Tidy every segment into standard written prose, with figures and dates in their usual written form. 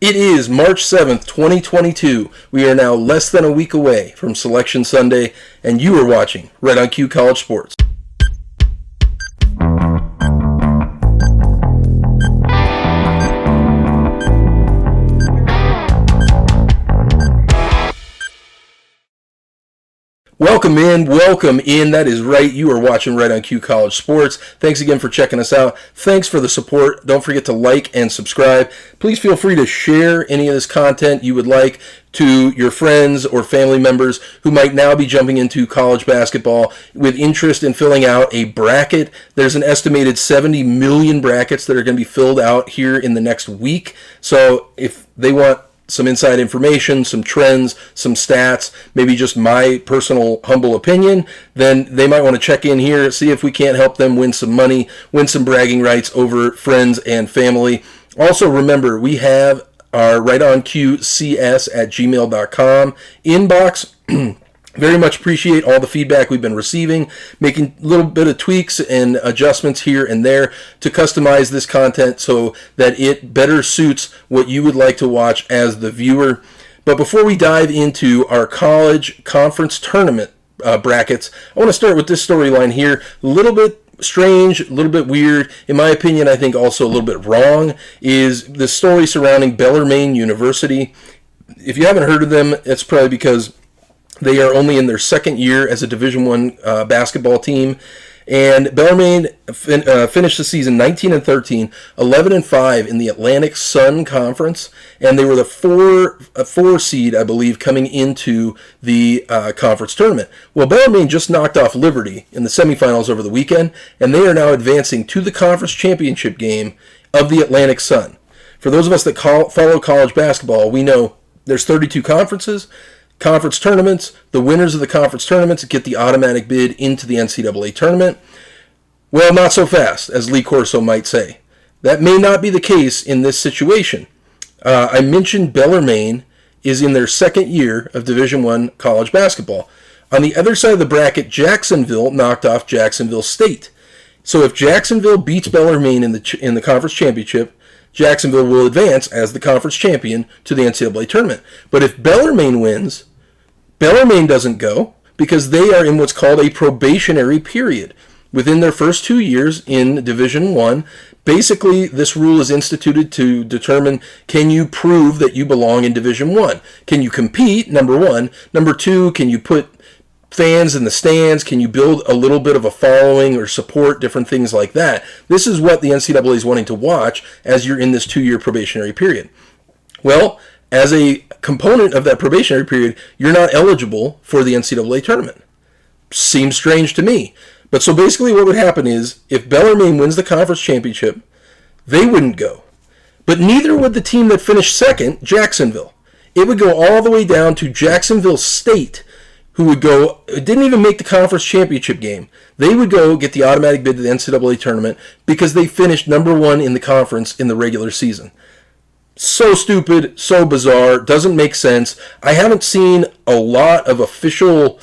It is March 7th, 2022. We are now less than a week away from Selection Sunday, and you are watching Right on Cue College Sports. Welcome in. That is right. You are watching Right on Cue College Sports. Thanks again for checking us out. Thanks for the support. Don't forget to like and subscribe. Please feel free to share any of this content you would like to your friends or family members who might now be jumping into college basketball with interest in filling out a bracket. There's an estimated 70 million brackets that are going to be filled out here in the next week. So if they want some inside information, some trends, some stats, maybe just my personal humble opinion, then they might want to check in here, see if we can't help them win some money, win some bragging rights over friends and family. Also, remember, we have our rightonqcs@gmail.com inbox. Very much appreciate all the feedback we've been receiving, making a little bit of tweaks and adjustments here and there to customize this content so that it better suits what you would like to watch as the viewer. But before we dive into our college conference tournament brackets, I want to start with this storyline here. A little bit strange, a little bit weird, in my opinion, I think also a little bit wrong, is the story surrounding Bellarmine University. If you haven't heard of them, it's probably because they are only in their second year as a Division I basketball team. And Bellarmine finished the season 19-13, 11-5 in the Atlantic Sun Conference, and they were the four seed, I believe, coming into the conference tournament. Well, Bellarmine just knocked off Liberty in the semifinals over the weekend, and they are now advancing to the conference championship game of the Atlantic Sun. For those of us that follow college basketball, we know there's 32 conferences. Conference tournaments, the winners of the conference tournaments get the automatic bid into the NCAA tournament. Well, not so fast, as Lee Corso might say. That may not be the case in this situation. I mentioned Bellarmine is in their second year of Division I college basketball. On the other side of the bracket, Jacksonville knocked off Jacksonville State. So if Jacksonville beats Bellarmine in the conference championship, Jacksonville will advance as the conference champion to the NCAA tournament. But if Bellarmine wins, Bellarmine doesn't go because they are in what's called a probationary period. Within their first 2 years in Division I, basically this rule is instituted to determine, can you prove that you belong in Division I? Can you compete, number one? Number two, can you put fans in the stands? Can you build a little bit of a following or support, different things like that? This is what the NCAA is wanting to watch as you're in this 2-year probationary period. Well, as a component of that probationary period, you're not eligible for the NCAA tournament. Seems strange to me. But so basically what would happen is, if Bellarmine wins the conference championship, they wouldn't go. But neither would the team that finished second, Jacksonville. It would go all the way down to Jacksonville State, who would go, didn't even make the conference championship game. They would go get the automatic bid to the NCAA tournament because they finished number one in the conference in the regular season. So stupid, so bizarre, doesn't make sense. I haven't seen a lot of official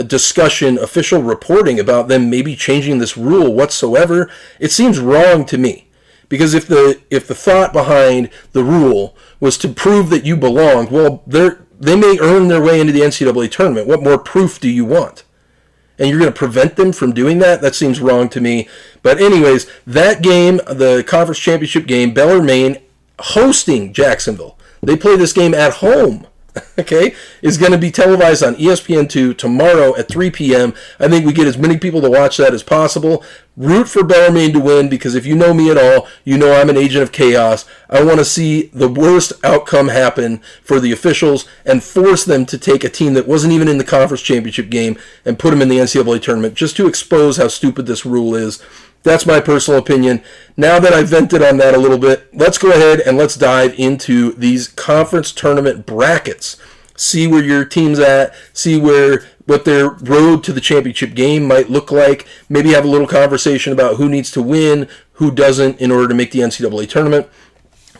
discussion, official reporting about them maybe changing this rule whatsoever. It seems wrong to me. Because if the thought behind the rule was to prove that you belonged, well, they may earn their way into the NCAA tournament. What more proof do you want? And you're going to prevent them from doing that? That seems wrong to me. But anyways, that game, the conference championship game, Bellarmine hosting Jacksonville. They play this game at home. Okay, is going to be televised on ESPN2 tomorrow at 3 p.m. I think we get as many people to watch that as possible. Root for Bellarmine to win, because if you know me at all, you know I'm an agent of chaos. I want to see the worst outcome happen for the officials and force them to take a team that wasn't even in the conference championship game and put them in the NCAA tournament, just to expose how stupid this rule is. That's my personal opinion. Now that I've vented on that a little bit, let's go ahead and let's dive into these conference tournament brackets. See where your team's at, see what their road to the championship game might look like, maybe have a little conversation about who needs to win, who doesn't in order to make the NCAA tournament.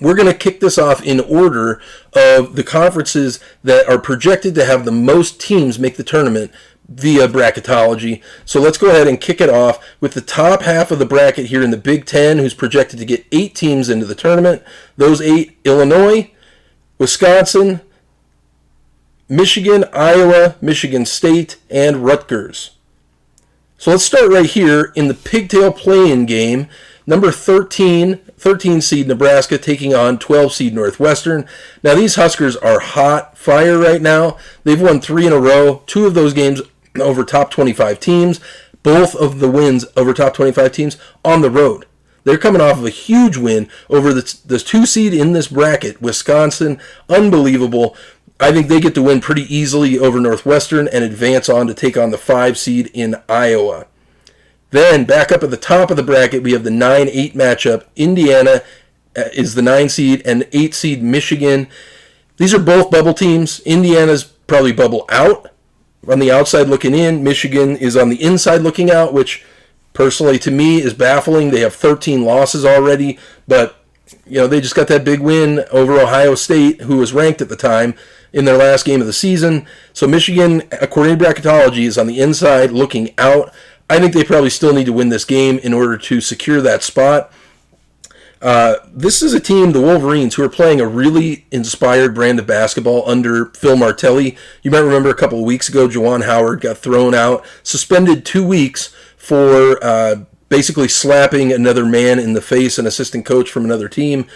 We're going to kick this off in order of the conferences that are projected to have the most teams make the tournament via bracketology. So let's go ahead and kick it off with the top half of the bracket here in the Big Ten, who's projected to get 8 teams into the tournament. Those 8, Illinois, Wisconsin, Michigan, Iowa, Michigan State, and Rutgers. So let's start right here in the pigtail play-in game. Number 13 seed Nebraska taking on 12 seed Northwestern. Now these Huskers are hot fire right now. They've won 3 in a row, 2 of those games over top 25 teams, both of the wins over top 25 teams on the road. They're coming off of a huge win over the 2 seed in this bracket, Wisconsin. Unbelievable. I think they get to win pretty easily over Northwestern and advance on to take on the 5 seed in Iowa. Then, back up at the top of the bracket, we have the 9-8 matchup. Indiana is the 9 seed and 8 seed Michigan. These are both bubble teams. Indiana's probably bubble out on the outside looking in. Michigan is on the inside looking out, which personally to me is baffling. They have 13 losses already, but they just got that big win over Ohio State, who was ranked at the time, in their last game of the season. So Michigan, according to bracketology, is on the inside looking out. I think they probably still need to win this game in order to secure that spot. This is a team, the Wolverines, who are playing a really inspired brand of basketball under Phil Martelli. You might remember a couple of weeks ago, Juwan Howard got thrown out, suspended 2 weeks for basically slapping another man in the face, an assistant coach from another team.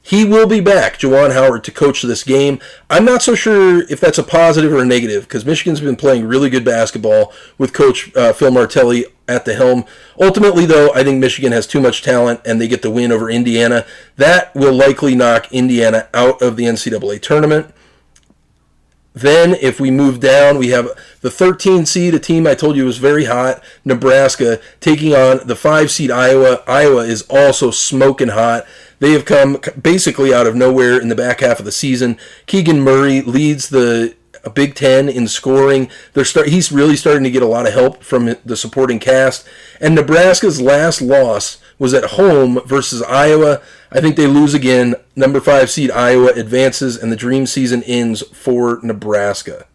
He will be back, Juwan Howard, to coach this game. I'm not so sure if that's a positive or a negative, because Michigan's been playing really good basketball with Coach Phil Martelli at the helm. Ultimately, though, I think Michigan has too much talent, and they get the win over Indiana. That will likely knock Indiana out of the NCAA tournament. Then, if we move down, we have the 13 seed, a team I told you was very hot, Nebraska, taking on the 5 seed Iowa. Iowa is also smoking hot. They have come basically out of nowhere in the back half of the season. Keegan Murray leads the Big Ten in scoring. He's really starting to get a lot of help from the supporting cast. And Nebraska's last loss was at home versus Iowa. I think they lose again. Number 5 seed Iowa advances, and the dream season ends for Nebraska.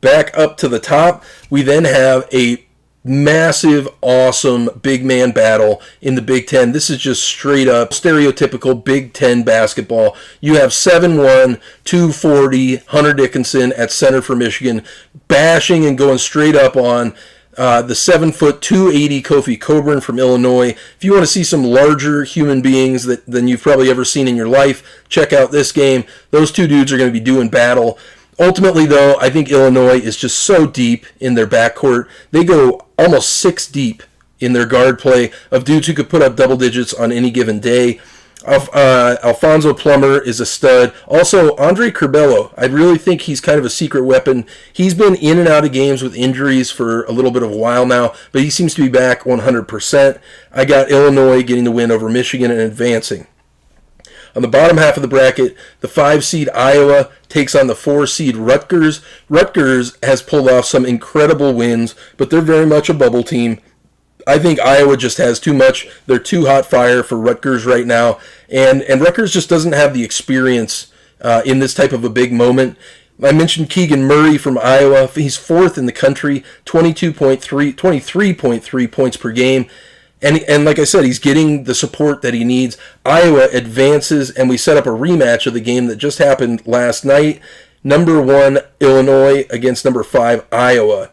Back up to the top, we then have a massive, awesome big man battle in the Big Ten. This is just straight up stereotypical Big Ten basketball. You have 7'1", 240, Hunter Dickinson at center for Michigan, bashing and going straight up on the 7', 280 Kofi Coburn from Illinois. If you want to see some larger human beings than you've probably ever seen in your life, check out this game. Those two dudes are going to be doing battle. Ultimately, though, I think Illinois is just so deep in their backcourt. They go almost 6 deep in their guard play of dudes who could put up double digits on any given day. Alfonso Plummer is a stud. Also, Andre Curbelo, I really think he's kind of a secret weapon. He's been in and out of games with injuries for a little bit of a while now, but he seems to be back 100%. I got Illinois getting the win over Michigan and advancing. On the bottom half of the bracket, the 5 seed Iowa takes on the 4 seed Rutgers. Rutgers has pulled off some incredible wins, but they're very much a bubble team. I think Iowa just has too much. They're too hot fire for Rutgers right now, and Rutgers just doesn't have the experience in this type of a big moment. I mentioned Keegan Murray from Iowa. He's 4th in the country, 23.3 points per game. And like I said, he's getting the support that he needs. Iowa advances, and we set up a rematch of the game that just happened last night. Number 1, Illinois against number 5, Iowa.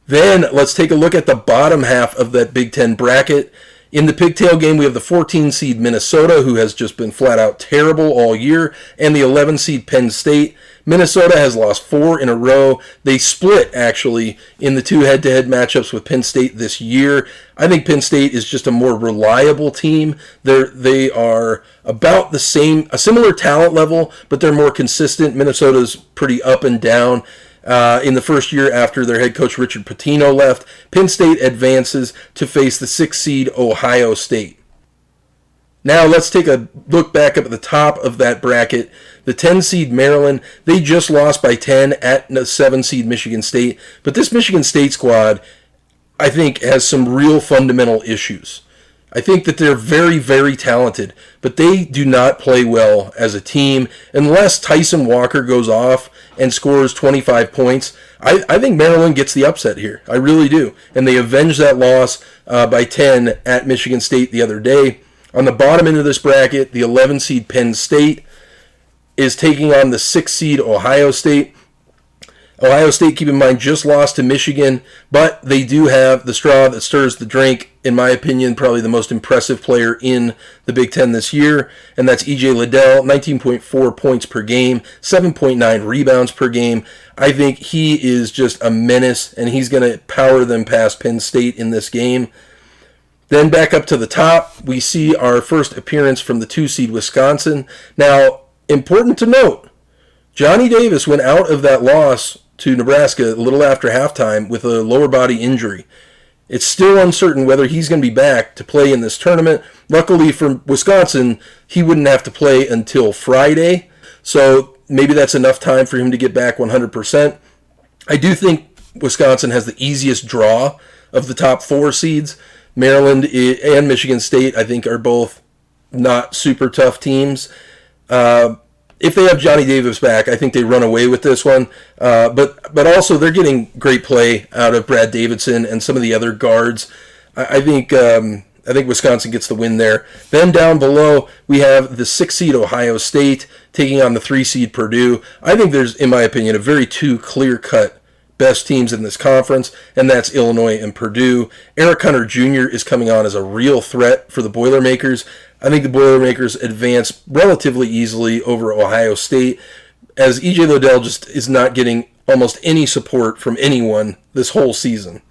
Then let's take a look at the bottom half of that Big Ten bracket. In the pigtail game, we have the 14 seed Minnesota, who has just been flat out terrible all year, and the 11 seed Penn State. Minnesota has lost 4 in a row. They split, actually, in the 2 head-to-head matchups with Penn State this year. I think Penn State is just a more reliable team. They are about the same, a similar talent level, but they're more consistent. Minnesota's pretty up and down. In the first year after their head coach Richard Pitino left, Penn State advances to face the 6 seed Ohio State. Now let's take a look back up at the top of that bracket. The 10 seed Maryland, they just lost by 10 at the 7 seed Michigan State, but this Michigan State squad, I think, has some real fundamental issues. I think that they're very, very talented, but they do not play well as a team unless Tyson Walker goes off and scores 25 points. I think Maryland gets the upset here. I really do. And they avenged that loss by 10 at Michigan State the other day. On the bottom end of this bracket, the 11 seed Penn State is taking on the 6 seed Ohio State. Ohio State, keep in mind, just lost to Michigan, but they do have the straw that stirs the drink, in my opinion, probably the most impressive player in the Big Ten this year, and that's E.J. Liddell, 19.4 points per game, 7.9 rebounds per game. I think he is just a menace, and he's going to power them past Penn State in this game. Then back up to the top, we see our first appearance from the 2 seed Wisconsin. Now, important to note, Johnny Davis went out of that loss to Nebraska a little after halftime with a lower body injury. It's still uncertain whether he's going to be back to play in this tournament. Luckily for Wisconsin, he wouldn't have to play until Friday, so maybe that's enough time for him to get back 100%. I do think Wisconsin has the easiest draw of the top 4 seeds. Maryland and Michigan State, I think, are both not super tough teams. If they have Johnny Davis back, I think they run away with this one. But also they're getting great play out of Brad Davidson and some of the other guards. I think Wisconsin gets the win there. Then down below we have the 6 seed Ohio State taking on the 3 seed Purdue. I think there's, in my opinion, a very clear-cut best teams in this conference, and that's Illinois and Purdue. Eric Hunter Jr. is coming on as a real threat for the Boilermakers. I think the Boilermakers advance relatively easily over Ohio State, as E.J. Liddell just is not getting almost any support from anyone this whole season.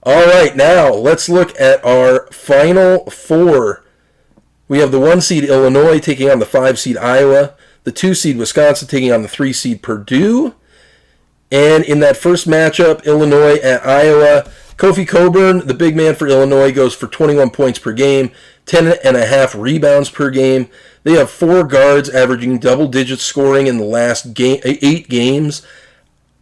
All right, now let's look at our Final Four. We have the 1 seed Illinois taking on the 5 seed Iowa, the 2 seed Wisconsin taking on the 3 seed Purdue, and in that first matchup, Illinois at Iowa, Kofi Cockburn, the big man for Illinois, goes for 21 points per game, 10.5 rebounds per game. They have 4 guards averaging double-digit scoring in the last 8 games.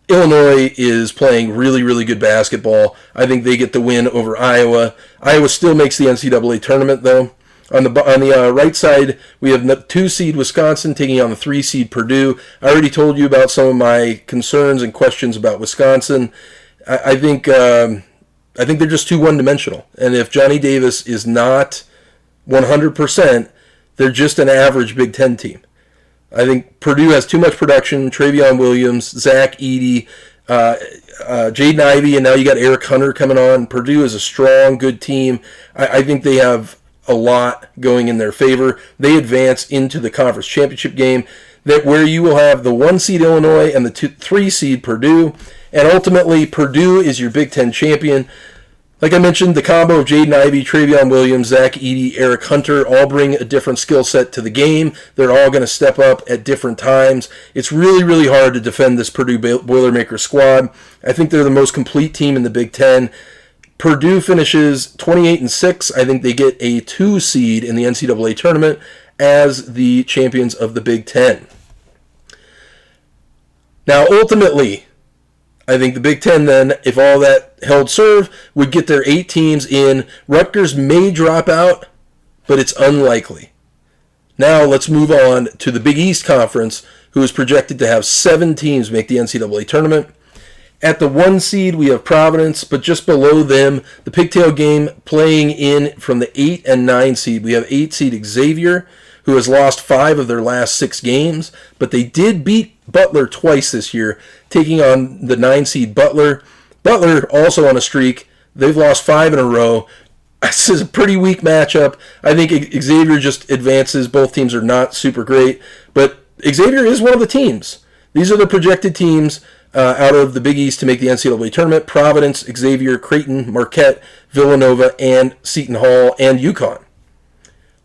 Illinois is playing really good basketball. I think they get the win over Iowa. Iowa still makes the NCAA tournament, though. On the right side, we have the 2 seed Wisconsin taking on the 3 seed Purdue. I already told you about some of my concerns and questions about Wisconsin. I think they're just too one-dimensional. And if Johnny Davis is not 100%, they're just an average Big Ten team. I think Purdue has too much production. Travion Williams, Zach Edey, Jaden Ivey, and now you got Eric Hunter coming on. Purdue is a strong, good team. I think they have a lot going in their favor. They advance into the conference championship game, where you will have the 1 seed Illinois and the 3 seed Purdue, and ultimately Purdue is your Big Ten champion. Like I mentioned, the combo of Jaden Ivey, Travion Williams, Zach Edey, Eric Hunter all bring a different skill set to the game. They're all going to step up at different times. It's really hard to defend this Purdue Boilermaker squad. I think they're the most complete team in the Big Ten. Purdue finishes 28-6. I think they get a 2 seed in the NCAA tournament as the champions of the Big Ten. Now, ultimately, I think the Big Ten then, if all that held serve, would get their 8 teams in. Rutgers may drop out, but it's unlikely. Now let's move on to the Big East Conference, who is projected to have 7 teams make the NCAA tournament. At the 1 seed, we have Providence, but just below them, the pigtail game playing in from the 8 and 9 seed. We have 8 seed Xavier, who has lost 5 of their last 6 games, but they did beat Butler twice this year, taking on the 9 seed Butler. Butler also on a streak. They've lost 5 in a row. This is a pretty weak matchup. I think Xavier just advances. Both teams are not super great, but Xavier is one of the teams. These are the projected teams out of the Big East to make the NCAA tournament: Providence, Xavier, Creighton, Marquette, Villanova, and Seton Hall, and Yukon.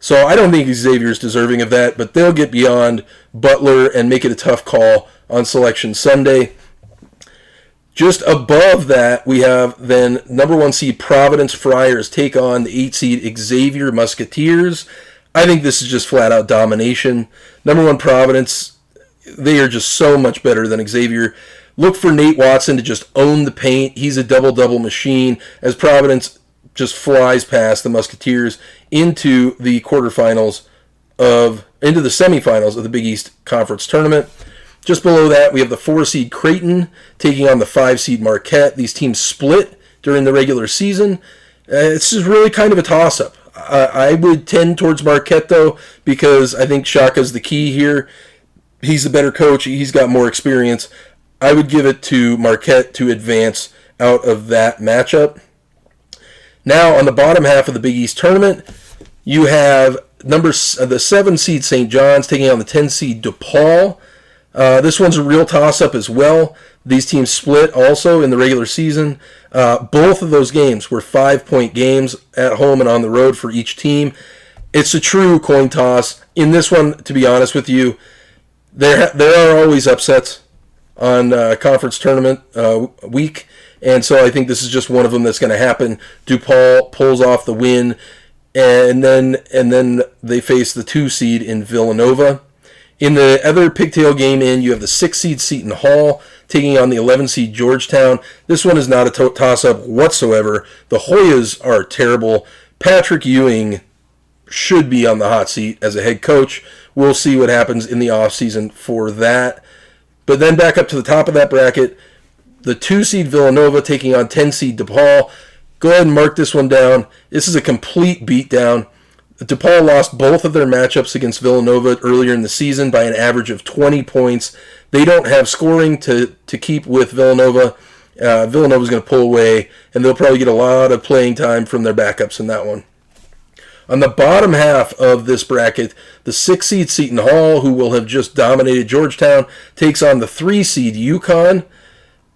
So I don't think Xavier is deserving of that, but they'll get beyond Butler and make it a tough call on Selection Sunday. Just above that, we have then number 1 seed Providence Friars take on the 8 seed Xavier Musketeers. I think this is just flat-out domination. Number 1 Providence, they are just so much better than Xavier. Look for Nate Watson to just own the paint. He's a double-double machine as Providence just flies past the Musketeers into the semifinals of the Big East Conference Tournament. Just below that, we have the 4 seed Creighton taking on the 5 seed Marquette. These teams split during the regular season. This is really kind of a toss-up. I would tend towards Marquette, though, because I think Shaka's the key here. He's the better coach. He's got more experience. I would give it to Marquette to advance out of that matchup. Now, on the bottom half of the Big East tournament, you have the 7 seed St. John's taking on the 10 seed DePaul. This one's a real toss-up as well. These teams split also in the regular season. Both of those games were 5-point games at home and on the road for each team. It's a true coin toss. In this one, to be honest with you, there are always upsets on conference tournament week, and so I think this is just one of them that's going to happen. DePaul pulls off the win, and then they face the 2 seed in Villanova. In the other pigtail game you have the 6 seed Seton Hall taking on the 11 seed Georgetown. This one is not a toss-up whatsoever. The Hoyas are terrible. Patrick Ewing should be on the hot seat as a head coach. We'll see what happens in the offseason for that. But then back up to the top of that bracket, the 2 seed Villanova taking on 10 seed DePaul. Go ahead and mark this one down. This is a complete beatdown. DePaul lost both of their matchups against Villanova earlier in the season by an average of 20 points. They don't have scoring to keep with Villanova. Villanova's going to pull away, and they'll probably get a lot of playing time from their backups in that one. On the bottom half of this bracket, the 6 seed Seton Hall, who will have just dominated Georgetown, takes on the 3 seed Yukon.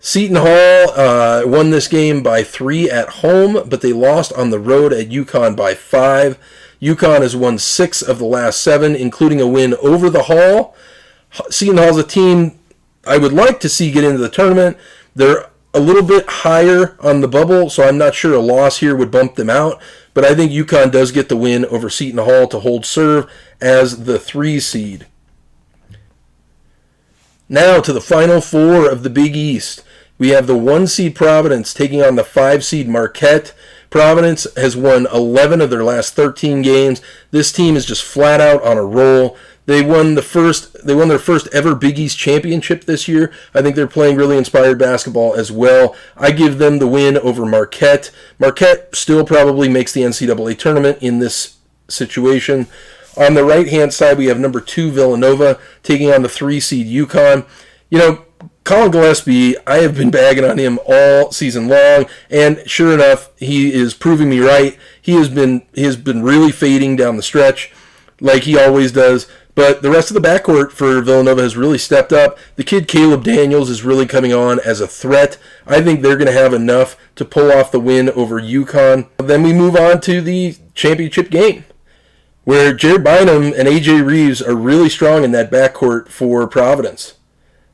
Seton Hall won this game by 3 at home, but they lost on the road at Yukon by 5. Yukon has won 6 of the last 7, including a win over the Hall. Seton Hall's a team I would like to see get into the tournament. They're a little bit higher on the bubble, so I'm not sure a loss here would bump them out. But I think Yukon does get the win over Seton Hall to hold serve as the 3 seed. Now to the final 4 of the Big East. We have the 1 seed Providence taking on the 5 seed Marquette. Providence has won 11 of their last 13 games. This team is just flat out on a roll. They won their first ever Big East championship this year. I think they're playing really inspired basketball as well. I give them the win over Marquette. Marquette still probably makes the NCAA tournament in this situation. On the right-hand side, we have number 2 Villanova taking on the 3 seed Yukon. You know, Colin Gillespie, I have been bagging on him all season long, and sure enough, he is proving me right. He has been really fading down the stretch, like he always does. But the rest of the backcourt for Villanova has really stepped up. The kid Caleb Daniels is really coming on as a threat. I think they're going to have enough to pull off the win over Yukon. Then we move on to the championship game, where Jared Bynum and A.J. Reeves are really strong in that backcourt for Providence.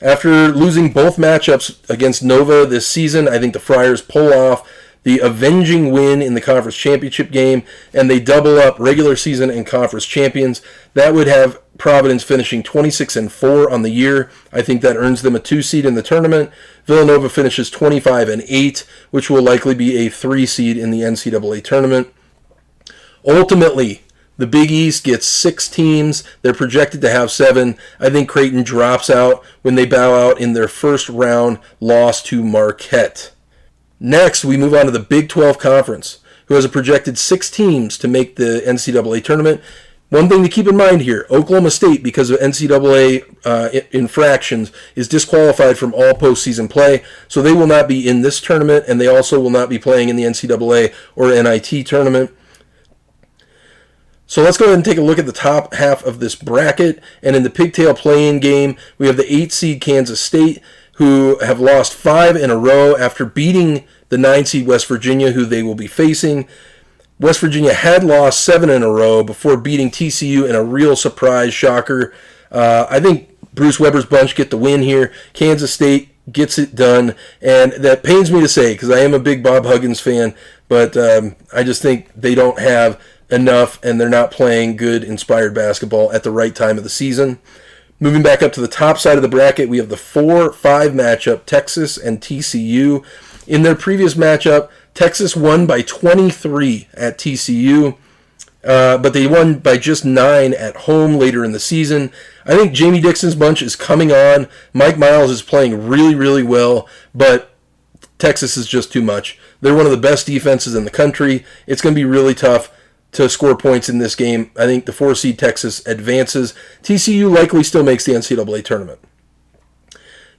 After losing both matchups against Nova this season, I think the Friars pull off the avenging win in the conference championship game, and they double up regular season and conference champions. That would have Providence finishing 26-4 on the year. I think that earns them a 2 seed in the tournament. Villanova finishes 25-8, which will likely be a 3 seed in the NCAA tournament. Ultimately, the Big East gets 6 teams. They're projected to have 7. I think Creighton drops out when they bow out in their first round loss to Marquette. Next, we move on to the Big 12 Conference, who has a projected 6 teams to make the NCAA tournament. One thing to keep in mind here, Oklahoma State, because of NCAA infractions, is disqualified from all postseason play, so they will not be in this tournament, and they also will not be playing in the NCAA or NIT tournament. So let's go ahead and take a look at the top half of this bracket. And in the pigtail play-in game, we have the 8 seed Kansas State, who have lost 5 in a row after beating the 9 seed West Virginia, who they will be facing. West Virginia had lost 7 in a row before beating TCU in a real surprise shocker. I think Bruce Weber's bunch get the win here. Kansas State gets it done, and that pains me to say because I am a big Bob Huggins fan, but I just think they don't have enough, and they're not playing good, inspired basketball at the right time of the season. Moving back up to the top side of the bracket, we have the 4-5 matchup, Texas and TCU. In their previous matchup, Texas won by 23 at TCU, but they won by just 9 at home later in the season. I think Jamie Dixon's bunch is coming on. Mike Miles is playing really, really well, but Texas is just too much. They're one of the best defenses in the country. It's going to be really tough to score points in this game. I think the 4 seed Texas advances. TCU likely still makes the NCAA tournament.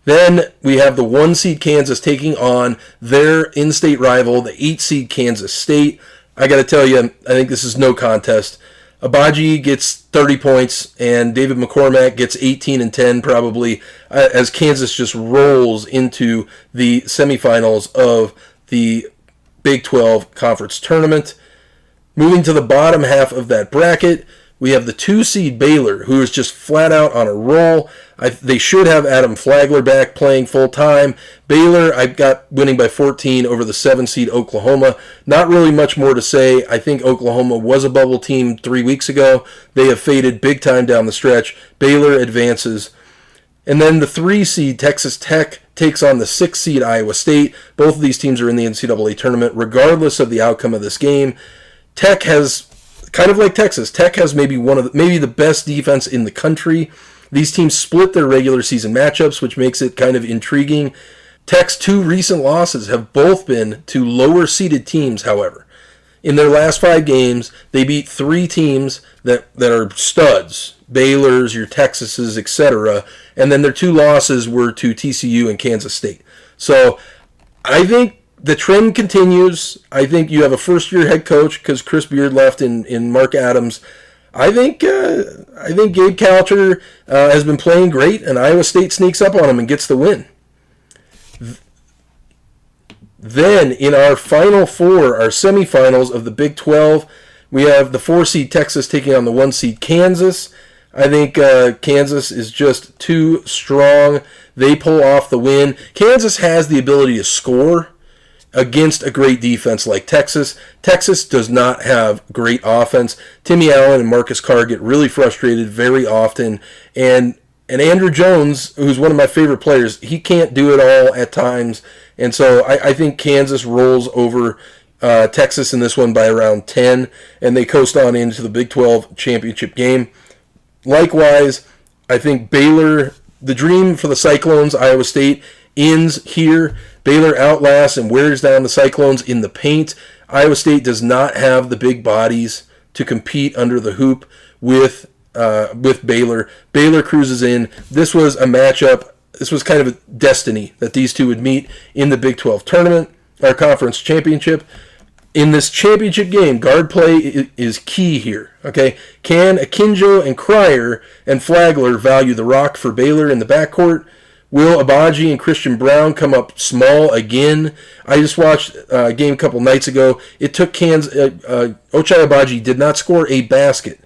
Then we have the 1 seed Kansas taking on their in-state rival, the 8 seed Kansas State. I got to tell you, I think this is no contest. Abaji gets 30 points, and David McCormack gets 18 and 10 probably, as Kansas just rolls into the semifinals of the Big 12 Conference Tournament. Moving to the bottom half of that bracket, we have the 2 seed Baylor, who is just flat out on a roll. They should have Adam Flagler back playing full time. Baylor, I've got winning by 14 over the 7 seed Oklahoma. Not really much more to say. I think Oklahoma was a bubble team 3 weeks ago. They have faded big time down the stretch. Baylor advances. And then the 3 seed Texas Tech takes on the 6 seed Iowa State. Both of these teams are in the NCAA tournament, regardless of the outcome of this game. Tech has, kind of like Texas, Tech has maybe the best defense in the country. These teams split their regular season matchups, which makes it kind of intriguing. Tech's 2 recent losses have both been to lower seeded teams, however. In their last 5 games, they beat 3 teams that are studs, Baylor's, your Texas's, etc. And then their 2 losses were to TCU and Kansas State. So I think the trend continues. I think you have a first-year head coach because Chris Beard left in Mark Adams. I think Gabe Kalcher has been playing great, and Iowa State sneaks up on him and gets the win. Then in our final 4, our semifinals of the Big 12, we have the 4 seed Texas taking on the 1 seed Kansas. I think Kansas is just too strong. They pull off the win. Kansas has the ability to score against a great defense like Texas. Texas does not have great offense. Timmy Allen and Marcus Carr get really frustrated very often. And Andrew Jones, who's one of my favorite players, he can't do it all at times. And so I think Kansas rolls over Texas in this one by around 10, and they coast on into the Big 12 championship game. Likewise, I think Baylor, the dream for the Cyclones, Iowa State, ends here. Baylor outlasts and wears down the Cyclones in the paint. Iowa State does not have the big bodies to compete under the hoop with Baylor. Baylor cruises in. This was a matchup. This was kind of a destiny that these two would meet in the Big 12 tournament, our conference championship. In this championship game, guard play is key here. Okay, can Akinjo and Cryer and Flagler value the rock for Baylor in the backcourt? Will Abaji and Christian Brown come up small again? I just watched a game a couple nights ago. It took Ochai Abaji did not score a basket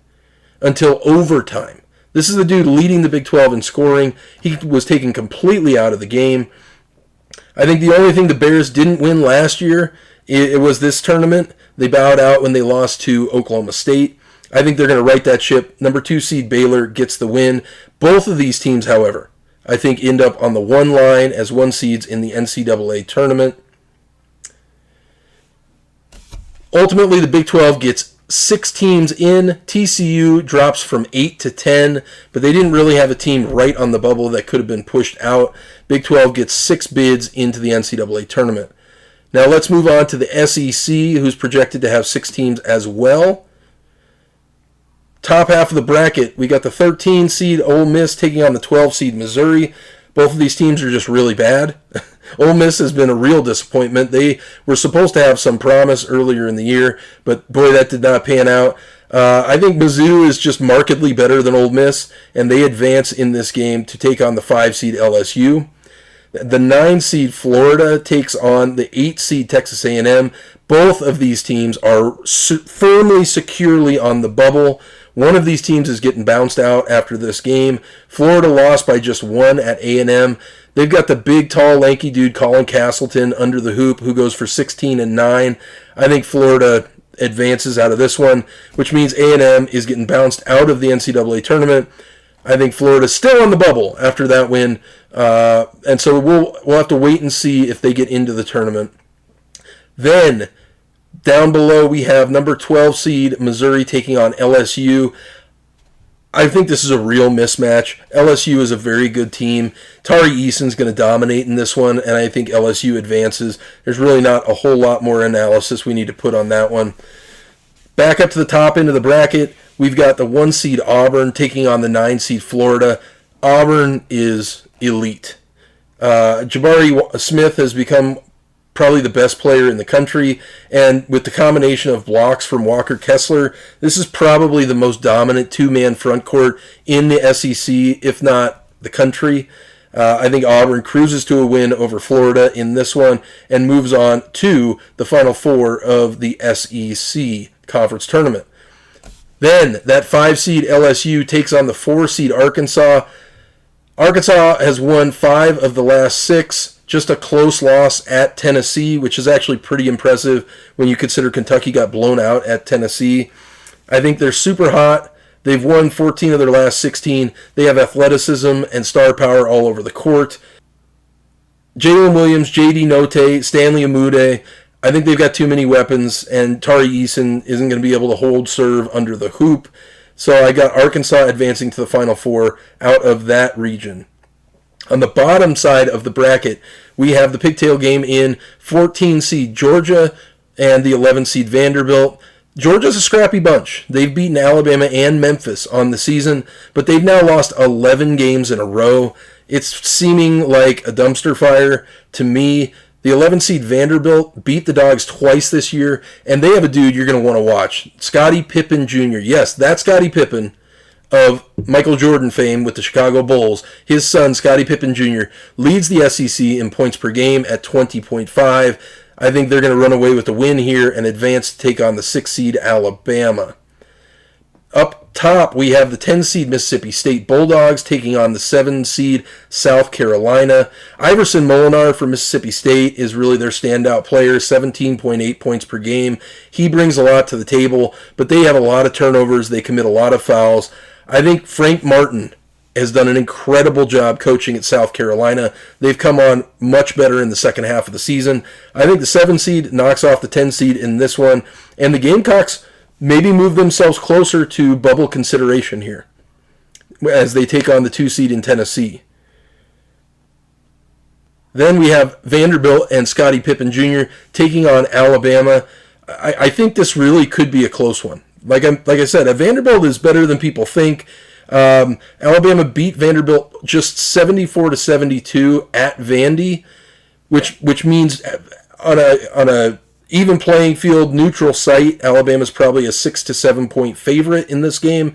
until overtime. This is the dude leading the Big 12 in scoring. He was taken completely out of the game. I think the only thing the Bears didn't win last year, it was this tournament. They bowed out when they lost to Oklahoma State. I think they're going to right that ship. Number 2 seed Baylor gets the win. Both of these teams, however, I think end up on the 1 line as 1 seeds in the NCAA tournament. Ultimately, the Big 12 gets 6 teams in. TCU drops from 8 to 10, but they didn't really have a team right on the bubble that could have been pushed out. Big 12 gets 6 bids into the NCAA tournament. Now let's move on to the SEC, who's projected to have 6 teams as well. Top half of the bracket, we got the 13 seed Ole Miss taking on the 12 seed Missouri. Both of these teams are just really bad. Ole Miss has been a real disappointment. They were supposed to have some promise earlier in the year, but boy, that did not pan out. I think Mizzou is just markedly better than Ole Miss, and they advance in this game to take on the 5 seed LSU. The 9 seed Florida takes on the 8 seed Texas A&M. Both of these teams are firmly, securely on the bubble. One of these teams is getting bounced out after this game. Florida lost by just 1 at A&M. They've got the big, tall, lanky dude Colin Castleton under the hoop who goes for 16 and 9. I think Florida advances out of this one, which means A&M is getting bounced out of the NCAA tournament. I think Florida's still on the bubble after that win, and so we'll have to wait and see if they get into the tournament. Then, down below, we have number 12 seed Missouri taking on LSU. I think this is a real mismatch. LSU is a very good team. Tari Eason's going to dominate in this one, and I think LSU advances. There's really not a whole lot more analysis we need to put on that one. Back up to the top end of the bracket, we've got the 1 seed Auburn taking on the 9 seed Florida. Auburn is elite. Jabari Smith has become probably the best player in the country, and with the combination of blocks from Walker Kessler, this is probably the most dominant two-man front court in the SEC, if not the country. I think Auburn cruises to a win over Florida in this one and moves on to the Final Four of the SEC Conference Tournament. Then that 5 seed LSU takes on the 4 seed Arkansas. Arkansas has won 5 of the last 6. Just a close loss at Tennessee, which is actually pretty impressive when you consider Kentucky got blown out at Tennessee. I think they're super hot. They've won 14 of their last 16. They have athleticism and star power all over the court. Jalen Williams, J.D. Notae, Stanley Amude, I think they've got too many weapons, and Tari Eason isn't going to be able to hold serve under the hoop. So I got Arkansas advancing to the Final Four out of that region. On the bottom side of the bracket, we have the pigtail game in 14 seed Georgia and the 11 seed Vanderbilt. Georgia's a scrappy bunch. They've beaten Alabama and Memphis on the season, but they've now lost 11 games in a row. It's seeming like a dumpster fire to me. The 11 seed Vanderbilt beat the Dogs twice this year, and they have a dude you're going to want to watch. Scottie Pippen Jr. Yes, that's Scottie Pippen of Michael Jordan fame with the Chicago Bulls. His son, Scottie Pippen Jr., leads the SEC in points per game at 20.5. I think they're going to run away with the win here and advance to take on the 6 seed Alabama. Up top, we have the 10 seed Mississippi State Bulldogs taking on the 7 seed South Carolina. Iverson Molinar for Mississippi State is really their standout player, 17.8 points per game. He brings a lot to the table, but they have a lot of turnovers. They commit a lot of fouls. I think Frank Martin has done an incredible job coaching at South Carolina. They've come on much better in the second half of the season. I think the 7 seed knocks off the 10 seed in this one, and the Gamecocks maybe move themselves closer to bubble consideration here as they take on the 2 seed in Tennessee. Then we have Vanderbilt and Scottie Pippen Jr. taking on Alabama. I think this really could be a close one. Like I said, Vanderbilt is better than people think. Alabama beat Vanderbilt just 74-72 at Vandy, which means on a even playing field, neutral site, Alabama's probably a 6 to 7 point favorite in this game.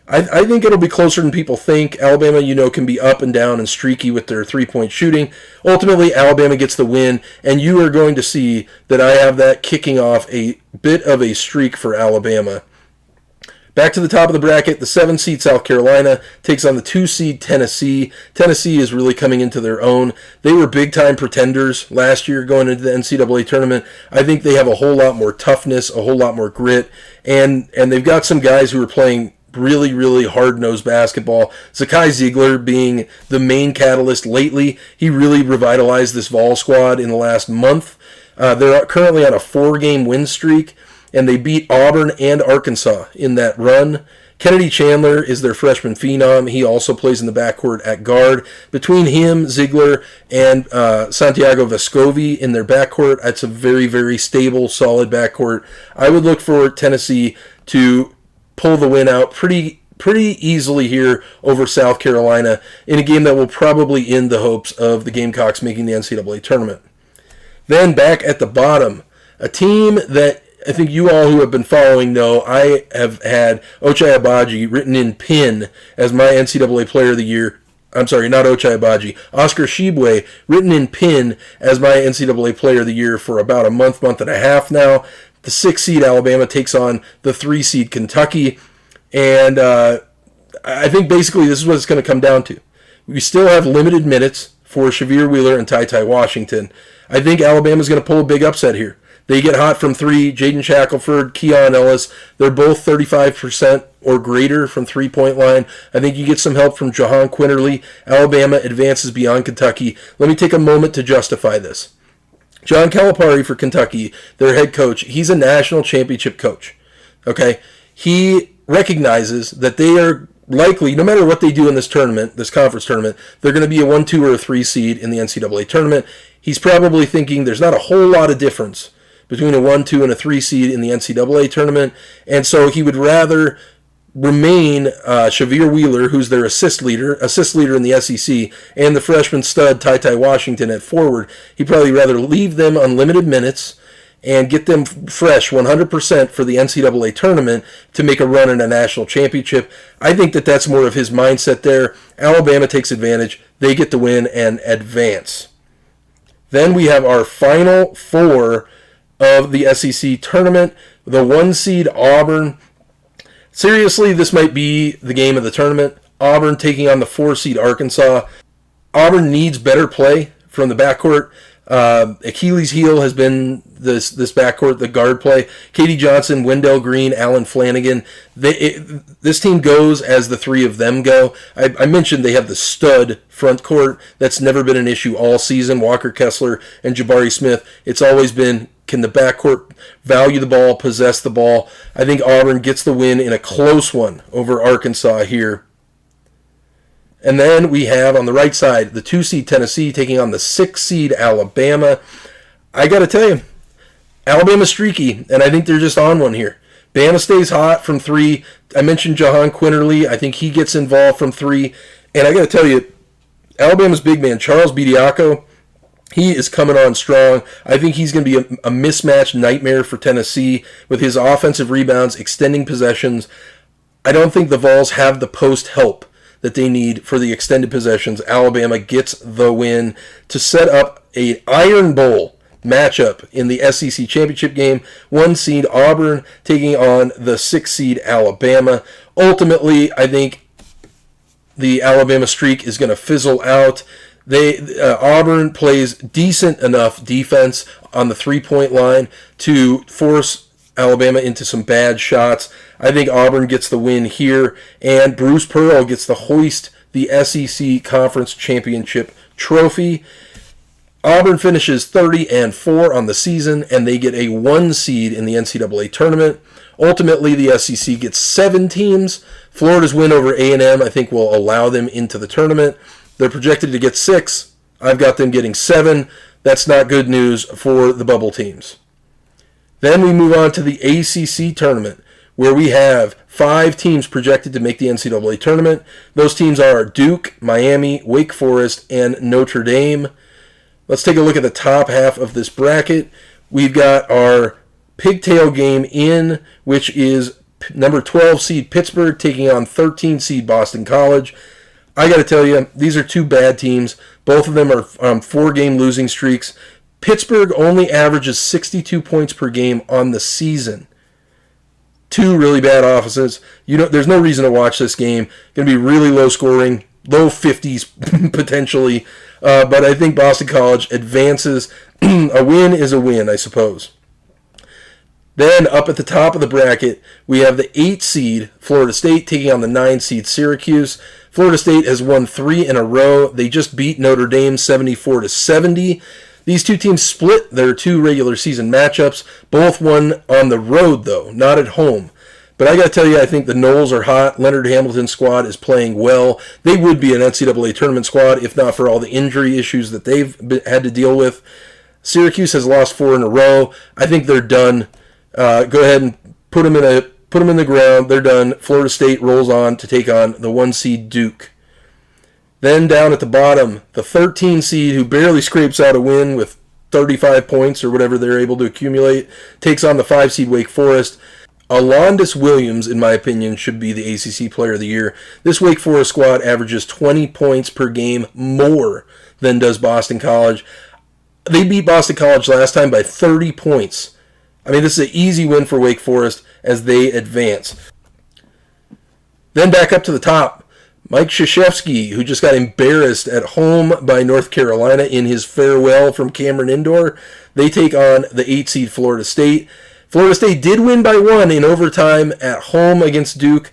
I think it'll be closer than people think. Alabama, can be up and down and streaky with their 3-point shooting. Ultimately, Alabama gets the win, and you are going to see that I have that kicking off a bit of a streak for Alabama. Back to the top of the bracket, the 7 seed South Carolina takes on the 2 seed Tennessee. Tennessee is really coming into their own. They were big-time pretenders last year going into the NCAA tournament. I think they have a whole lot more toughness, a whole lot more grit, and they've got some guys who are playing really, really hard-nosed basketball. Zakai Ziegler being the main catalyst lately. He really revitalized this Vol squad in the last month. They're currently on a 4-game win streak, and they beat Auburn and Arkansas in that run. Kennedy Chandler is their freshman phenom. He also plays in the backcourt at guard. Between him, Ziegler, and Santiago Vescovi in their backcourt, that's a very, very stable, solid backcourt. I would look for Tennessee to pull the win out pretty easily here over South Carolina in a game that will probably end the hopes of the Gamecocks making the NCAA tournament. Then back at the bottom, a team that I think you all who have been following know I have had Ochai Agbaji written in pin as my NCAA Player of the Year. I'm sorry, not Ochai Agbaji. Oscar Tshiebwe written in pin as my NCAA Player of the Year for about a month and a half now. The 6 seed Alabama takes on the 3 seed Kentucky. And I think basically this is what it's going to come down to. We still have limited minutes for Xavier Wheeler and Ty Washington. I think Alabama's going to pull a big upset here. They get hot from 3. Jaden Shackelford, Keon Ellis, they're both 35% or greater from 3-point line. I think you get some help from Jahan Quinterly. Alabama advances beyond Kentucky. Let me take a moment to justify this. John Calipari for Kentucky, their head coach, he's a national championship coach. Okay? He recognizes that they are likely, no matter what they do in this tournament, this conference tournament, they're going to be a 1, 2, or a 3 seed in the NCAA tournament. He's probably thinking there's not a whole lot of difference between a 1, 2, and a 3 seed in the NCAA tournament, and so he would rather remain Xavier Wheeler, who's their assist leader in the SEC, and the freshman stud Ty Washington at forward. He'd probably rather leave them unlimited minutes and get them fresh 100% for the NCAA tournament to make a run in a national championship. I think that that's more of his mindset there. Alabama takes advantage. They get the win and advance. Then we have our final four of the SEC tournament. The 1 seed Auburn. Seriously, this might be the game of the tournament. Auburn taking on the 4 seed Arkansas. Auburn needs better play from the backcourt. Achilles' heel has been this backcourt, the guard play. Katie Johnson, Wendell Green, Alan Flanagan. This team goes as the three of them go. I mentioned they have the stud front court. That's never been an issue all season. Walker Kessler and Jabari Smith. It's always been, can the backcourt value the ball, possess the ball? I think Auburn gets the win in a close one over Arkansas here. And then we have on the right side the 2 seed Tennessee taking on the 6 seed Alabama. I got to tell you, Alabama's streaky, and I think they're just on one here. Bama stays hot from 3. I mentioned Jahan Quinterly. I think he gets involved from 3. And I got to tell you, Alabama's big man, Charles Bediako, he is coming on strong. I think he's going to be a mismatch nightmare for Tennessee with his offensive rebounds, extending possessions. I don't think the Vols have the post help that they need for the extended possessions. Alabama gets the win to set up an Iron Bowl matchup in the SEC championship game. 1 seed Auburn taking on the 6 seed Alabama. Ultimately, I think the Alabama streak is going to fizzle out. Auburn plays decent enough defense on the 3-point line to force Alabama into some bad shots. I think Auburn gets the win here, and Bruce Pearl gets to hoist the SEC Conference Championship trophy. Auburn finishes 30-4 on the season, and they get a 1 seed in the NCAA tournament. Ultimately, the SEC gets 7 teams. Florida's win over A&M, I think, will allow them into the tournament. They're projected to get 6. I've got them getting 7. That's not good news for the bubble teams. Then we move on to the ACC tournament, where we have 5 teams projected to make the NCAA tournament. Those teams are Duke, Miami, Wake Forest, and Notre Dame. Let's take a look at the top half of this bracket. We've got our pigtail game in, which is number 12 seed Pittsburgh taking on 13 seed Boston College. I got to tell you, these are 2 bad teams. Both of them are 4-game losing streaks. Pittsburgh only averages 62 points per game on the season. 2 really bad offenses. There's no reason to watch this game. Going to be really low scoring, low 50s potentially. But I think Boston College advances. A win is a win, I suppose. Then up at the top of the bracket, we have the 8 seed Florida State taking on the 9 seed Syracuse. Florida State has won 3 in a row. They just beat Notre Dame 74-70. These 2 teams split their 2 regular season matchups. Both won on the road, though, not at home. But I got to tell you, I think the Noles are hot. Leonard Hamilton's squad is playing well. They would be an NCAA tournament squad if not for all the injury issues that they've had to deal with. Syracuse has lost 4 in a row. I think they're done. Go ahead and put them in the ground. They're done. Florida State rolls on to take on the 1 seed Duke. Then down at the bottom, the 13 seed who barely scrapes out a win with 35 points or whatever they're able to accumulate takes on the 5 seed Wake Forest. Alondis Williams, in my opinion, should be the ACC Player of the Year. This Wake Forest squad averages 20 points per game more than does Boston College. They beat Boston College last time by 30 points. I mean, this is an easy win for Wake Forest as they advance. Then back up to the top, Mike Krzyzewski, who just got embarrassed at home by North Carolina in his farewell from Cameron Indoor. They take on the 8 seed Florida State. Florida State did win by 1 in overtime at home against Duke,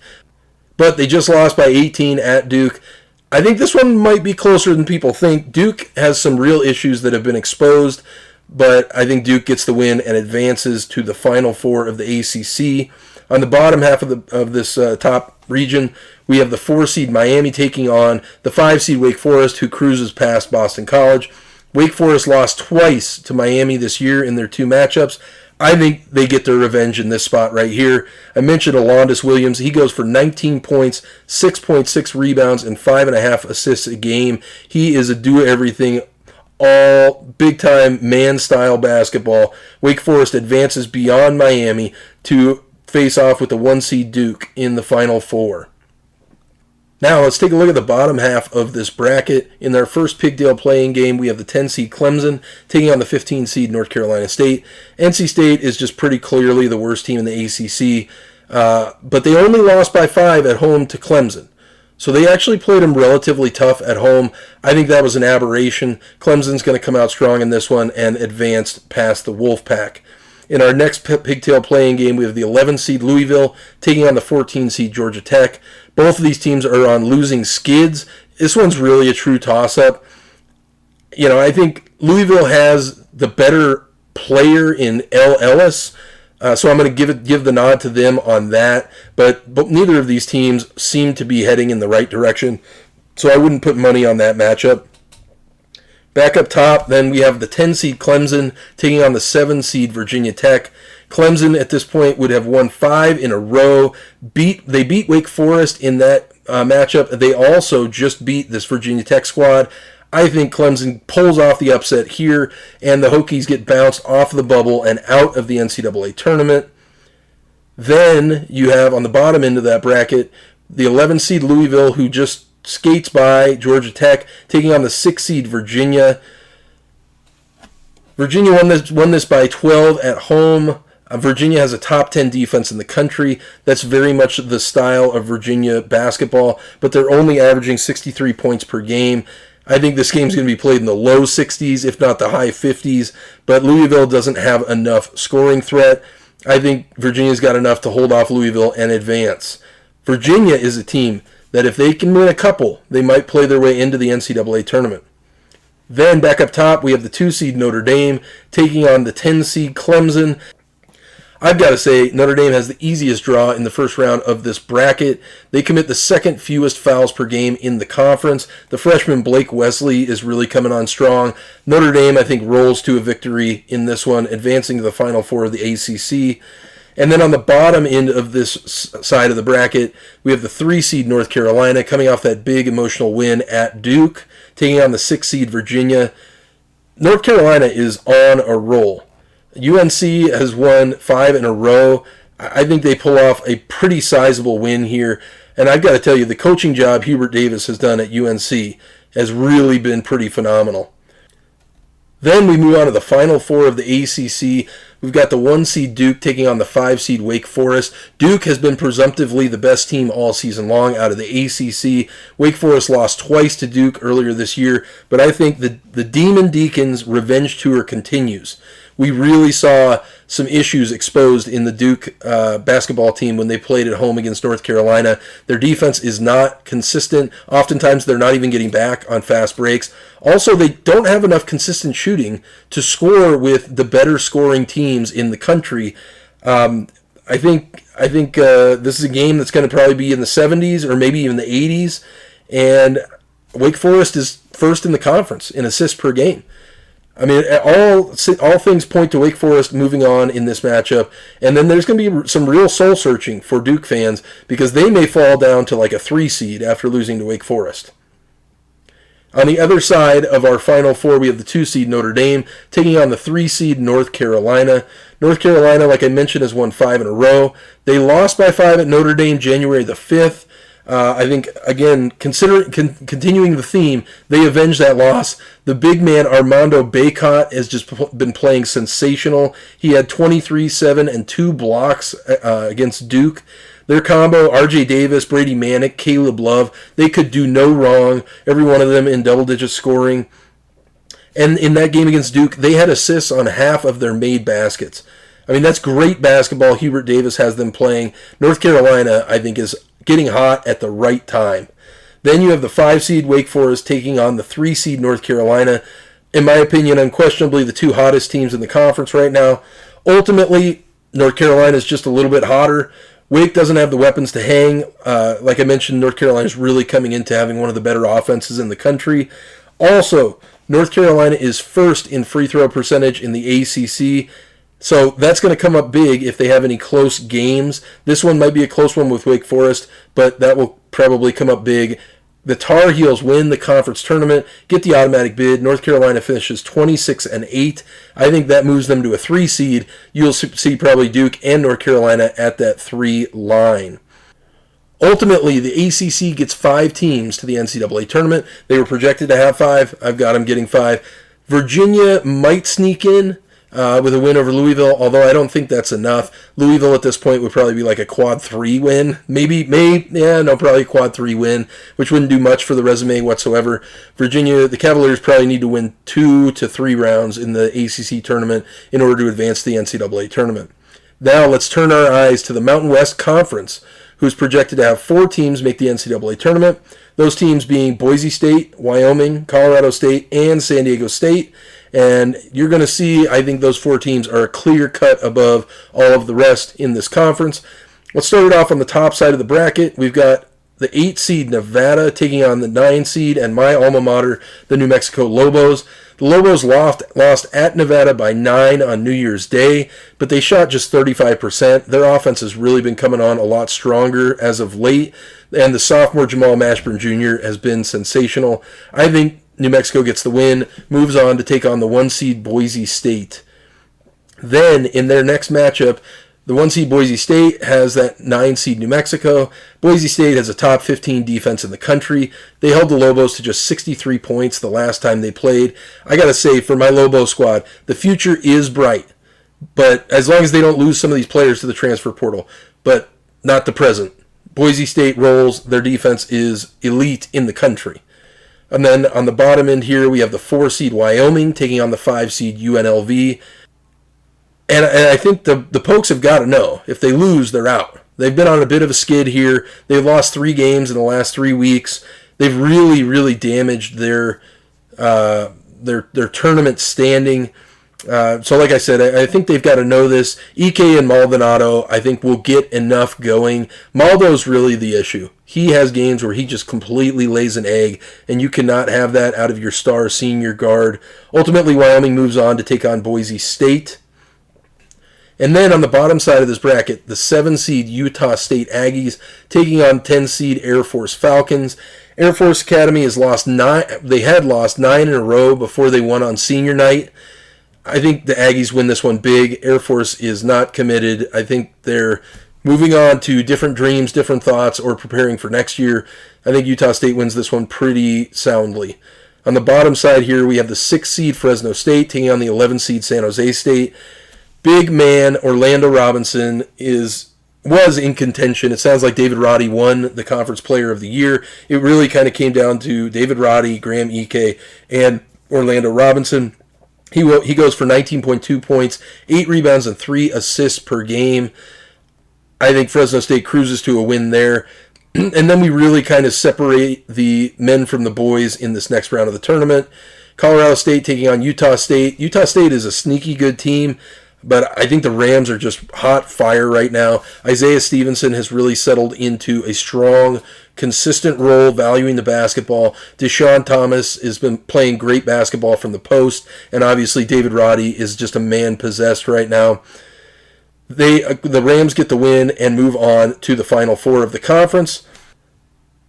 but they just lost by 18 at Duke. I think this one might be closer than people think. Duke has some real issues that have been exposed, but I think Duke gets the win and advances to the Final Four of the ACC. On the bottom half of this top region, we have the 4 seed Miami taking on the 5 seed Wake Forest, who cruises past Boston College. Wake Forest lost twice to Miami this year in their 2 matchups. I think they get their revenge in this spot right here. I mentioned Alondas Williams. He goes for 19 points, 6.6 rebounds, and 5.5 assists a game. He is a do-everything, all big-time man-style basketball. Wake Forest advances beyond Miami to face off with the 1 seed Duke in the Final Four. Now, let's take a look at the bottom half of this bracket. In their first Pigtail playing game, we have the 10 seed Clemson taking on the 15 seed North Carolina State. NC State is just pretty clearly the worst team in the ACC, but they only lost by 5 at home to Clemson. So they actually played them relatively tough at home. I think that was an aberration. Clemson's going to come out strong in this one and advance past the Wolfpack. In our next Pigtail playing game, we have the 11 seed Louisville taking on the 14 seed Georgia Tech. Both of these teams are on losing skids. This one's really a true toss-up. I think Louisville has the better player in L. Ellis, so I'm going to give the nod to them on that. But neither of these teams seem to be heading in the right direction, so I wouldn't put money on that matchup. Back up top, then we have the 10 seed Clemson taking on the 7 seed Virginia Tech. Clemson at this point would have won 5 in a row. They beat Wake Forest in that matchup. They also just beat this Virginia Tech squad. I think Clemson pulls off the upset here, and the Hokies get bounced off the bubble and out of the NCAA tournament. Then you have on the bottom end of that bracket the 11 seed Louisville, who just skates by Georgia Tech, taking on the 6 seed Virginia. Virginia won this by 12 at home. Virginia has a top 10 defense in the country. That's very much the style of Virginia basketball, but they're only averaging 63 points per game. I think this game's going to be played in the low 60s, if not the high 50s, but Louisville doesn't have enough scoring threat. I think Virginia's got enough to hold off Louisville and advance. Virginia is a team that if they can win a couple, they might play their way into the NCAA tournament. Then back up top, we have the 2 seed Notre Dame taking on the 10 seed Clemson. I've got to say, Notre Dame has the easiest draw in the first round of this bracket. They commit the second fewest fouls per game in the conference. The freshman Blake Wesley is really coming on strong. Notre Dame, I think, rolls to a victory in this one, advancing to the Final Four of the ACC. And then on the bottom end of this side of the bracket, we have the 3 seed North Carolina coming off that big emotional win at Duke, taking on the 6 seed Virginia. North Carolina is on a roll. UNC has won 5 in a row. I think they pull off a pretty sizable win here. And I've got to tell you, the coaching job Hubert Davis has done at UNC has really been pretty phenomenal. Then we move on to the Final Four of the ACC. We've got the 1 seed Duke taking on the 5 seed Wake Forest. Duke has been presumptively the best team all season long out of the ACC. Wake Forest lost twice to Duke earlier this year, but I think the Demon Deacons revenge tour continues. We really saw some issues exposed in the Duke basketball team when they played at home against North Carolina. Their defense is not consistent. Oftentimes they're not even getting back on fast breaks. Also, they don't have enough consistent shooting to score with the better scoring teams in the country. I think this is a game that's going to probably be in the 70s or maybe even the 80s. And Wake Forest is first in the conference in assists per game. I mean, all things point to Wake Forest moving on in this matchup, and then there's going to be some real soul-searching for Duke fans because they may fall down to like a 3 seed after losing to Wake Forest. On the other side of our Final Four, we have the 2 seed Notre Dame taking on the 3 seed North Carolina. North Carolina, like I mentioned, has won 5 in a row. They lost by 5 at Notre Dame January the 5th. I think, again, continuing the theme, they avenged that loss. The big man, Armando Bacot, has just been playing sensational. He had 23, 7, and 2 blocks against Duke. Their combo, R.J. Davis, Brady Manick, Caleb Love, they could do no wrong. Every one of them in double-digit scoring. And in that game against Duke, they had assists on half of their made baskets. I mean, that's great basketball Hubert Davis has them playing. North Carolina, I think, is getting hot at the right time. Then you have the 5 seed Wake Forest taking on the 3 seed North Carolina. In my opinion, unquestionably the 2 hottest teams in the conference right now. Ultimately, North Carolina is just a little bit hotter. Wake doesn't have the weapons to hang. Like I mentioned, North Carolina is really coming into having one of the better offenses in the country. Also, North Carolina is first in free throw percentage in the ACC. So that's going to come up big if they have any close games. This one might be a close one with Wake Forest, but that will probably come up big. The Tar Heels win the conference tournament, get the automatic bid. North Carolina finishes 26-8. I think that moves them to a 3 seed. You'll see probably Duke and North Carolina at that 3 line. Ultimately, the ACC gets 5 teams to the NCAA tournament. They were projected to have 5. I've got them getting 5. Virginia might sneak in with a win over Louisville, although I don't think that's enough. Louisville at this point would probably be like a quad 3 win. Probably a quad 3 win, which wouldn't do much for the resume whatsoever. Virginia, the Cavaliers probably need to win 2 to 3 rounds in the ACC tournament in order to advance to the NCAA tournament. Now let's turn our eyes to the Mountain West Conference, who's projected to have 4 teams make the NCAA tournament. Those teams being Boise State, Wyoming, Colorado State, and San Diego State. And you're going to see, I think those 4 teams are a clear cut above all of the rest in this conference. Let's start it off on the top side of the bracket. We've got the 8 seed Nevada taking on the 9 seed and my alma mater, the New Mexico Lobos. The Lobos lost at Nevada by 9 on New Year's Day, but they shot just 35%. Their offense has really been coming on a lot stronger as of late, and the sophomore Jamal Mashburn Jr. has been sensational. I think New Mexico gets the win, moves on to take on the 1 seed Boise State. Then, in their next matchup, the 1 seed Boise State has that 9 seed New Mexico. Boise State has a top 15 defense in the country. They held the Lobos to just 63 points the last time they played. I got to say, for my Lobo squad, the future is bright. But as long as they don't lose some of these players to the transfer portal, but not the present. Boise State rolls. Their defense is elite in the country. And then on the bottom end here, we have the 4 seed Wyoming taking on the 5 seed UNLV. And I think the Pokes have got to know, if they lose, they're out. They've been on a bit of a skid here. They've lost 3 games in the last 3 weeks. They've really, really damaged their tournament standing. So like I said, I think they've got to know this. Ike and Maldonado, I think, will get enough going. Maldo's really the issue. He has games where he just completely lays an egg, and you cannot have that out of your star senior guard. Ultimately, Wyoming moves on to take on Boise State. And then on the bottom side of this bracket, the 7 seed Utah State Aggies taking on 10 seed Air Force Falcons. Air Force Academy has lost 9. They had lost 9 in a row before they won on senior night. I think the Aggies win this one big. Air Force is not committed. I think they're moving on to different dreams, different thoughts, or preparing for next year. I think Utah State wins this one pretty soundly. On the bottom side here, we have the 6 seed Fresno State taking on the 11 seed San Jose State. Big man Orlando Robinson was in contention. It sounds like David Roddy won the Conference Player of the Year. It really kind of came down to David Roddy, Graham Ike, and Orlando Robinson. He goes for 19.2 points, 8 rebounds, and 3 assists per game. I think Fresno State cruises to a win there. And then we really kind of separate the men from the boys in this next round of the tournament. Colorado State taking on Utah State. Utah State is a sneaky good team, but I think the Rams are just hot fire right now. Isaiah Stevenson has really settled into a strong, consistent role, valuing the basketball. Deshaun Thomas has been playing great basketball from the post, and obviously David Roddy is just a man possessed right now. The Rams get the win and move on to the Final Four of the conference.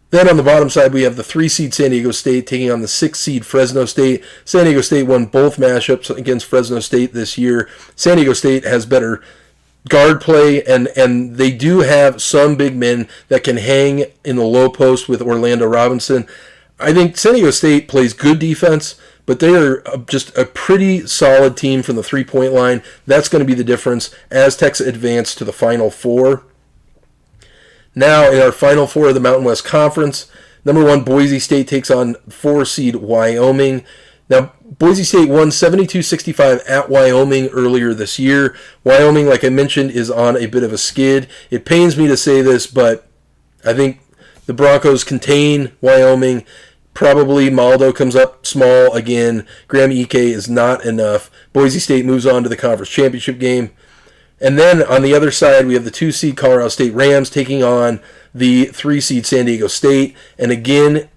Then on the bottom side, we have the 3 seed San Diego State taking on the 6 seed Fresno State. San Diego State won both matchups against Fresno State this year. San Diego State has better guard play, and they do have some big men that can hang in the low post with Orlando Robinson. I think San Diego State plays good defense, but they are just a pretty solid team from the three-point line. That's going to be the difference. Aztecs advance to the Final Four. Now, in our Final Four of the Mountain West Conference, number 1, Boise State takes on 4 seed Wyoming. Now, Boise State won 72-65 at Wyoming earlier this year. Wyoming, like I mentioned, is on a bit of a skid. It pains me to say this, but I think the Broncos contain Wyoming. Probably Maldo comes up small again. Graham Ike is not enough. Boise State moves on to the conference championship game. And then on the other side, we have the 2 seed Colorado State Rams taking on the 3 seed San Diego State. And again,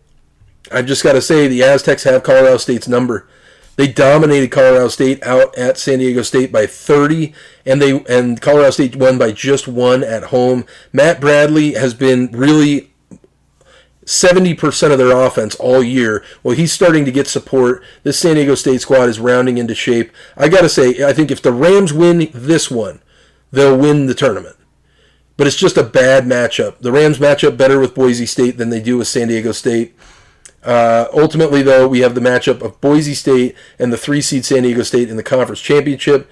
I've just got to say the Aztecs have Colorado State's number. They dominated Colorado State out at San Diego State by 30, and Colorado State won by just 1 at home. Matt Bradley has been really 70% of their offense all year. Well, he's starting to get support. This San Diego State squad is rounding into shape. I got to say, I think if the Rams win this one, they'll win the tournament. But it's just a bad matchup. The Rams match up better with Boise State than they do with San Diego State. Ultimately, though, we have the matchup of Boise State and the 3-seed San Diego State in the conference championship.